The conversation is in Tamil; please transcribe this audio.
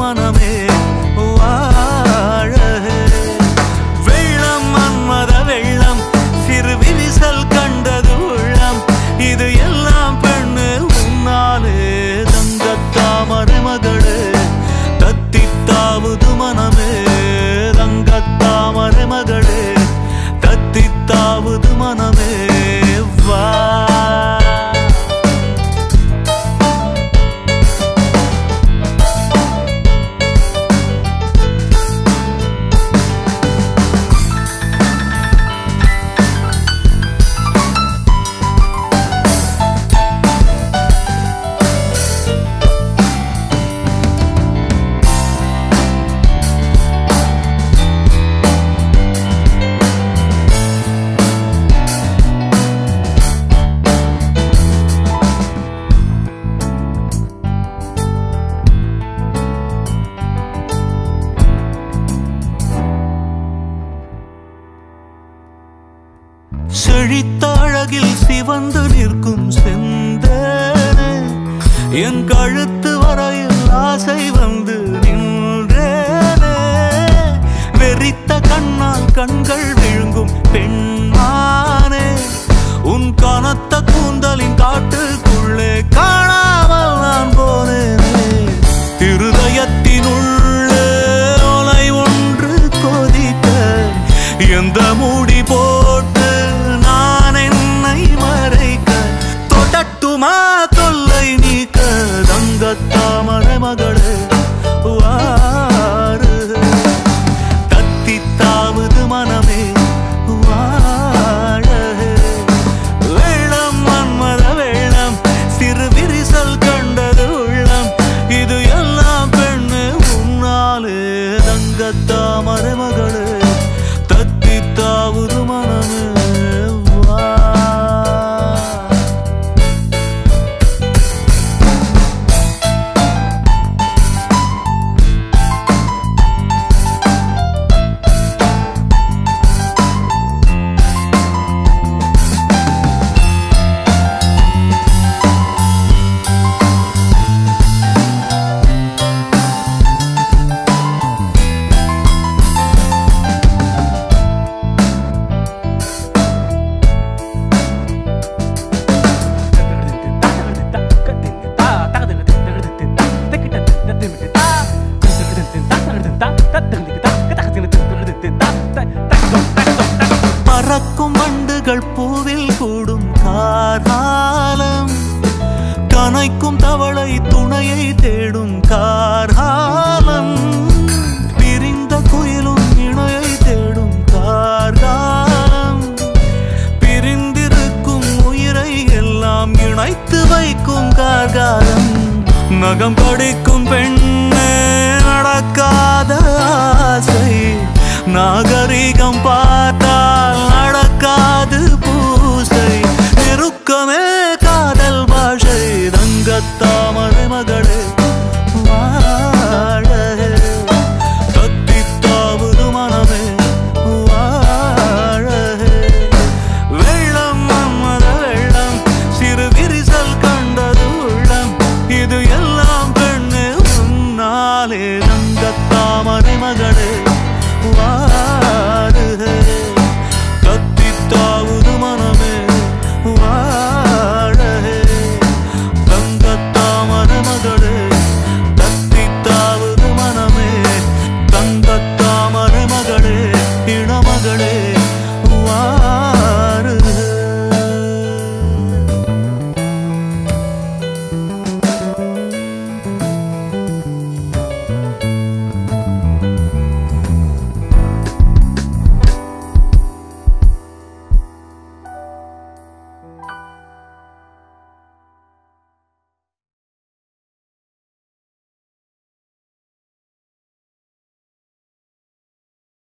மனமே வாழ வெள்ளம் மன்மத வெள்ளம் சிறு விரிசல் கண்டது உள்ளம் இது எல்லாம் பெண்ணு உன்னாலே தங்கத்தாமரை மகளே தத்தித்தாவுது மனமே தங்கத்தாமரை மகளே தத்தித்தாவது மனமே வா செழித்த அழகில் சிவந்து நிற்கும் செந்தேனே என் கழுத்து வரையில் ஆசை வந்து நின்றேனே வெறித்த கண்ணால் கண்கள் விழுங்கும் பெண்மானே உன் கனத்த கூந்தலின் காட்டுக்குள்ளே காணாமல் நான் போனேனே இருதயத்தினுள்ளே ஒலை ஒன்று கொதிக்க எந்த மூடி போட்டு தொட்டட்டுமா தொல்லை நீக்க தங்கத்தாமரை மகளே வாரு தத்தித்தாவது மனமே வாழ வெள்ளம் மன்மத வெள்ளம் சிறு விரிசல் கண்டது உள்ளம் இது எல்லாம் பெண்ணு உன்னாலே தங்கத்தாமரை மகளே தத்தித்தாவது மனமே பறக்கும் வண்டுகள் பூவில் கூடும் கார்காலம் கனைக்கும் தவளை துணையை தேடும் கார்காலம் பிரிந்த குயிலும் இணையை தேடும் கார்காலம் பிரிந்திருக்கும் உயிரை எல்லாம் இணைத்து வைக்கும் கார்காலம் நகம் கடிக்கும் பெண்ணே நடக்காத ஆசை நாகரிகம் பார்த்தால் நடக்காது பூசை நெருக்கமே காதல் பாஷை தங்கத்தாமரை மகளே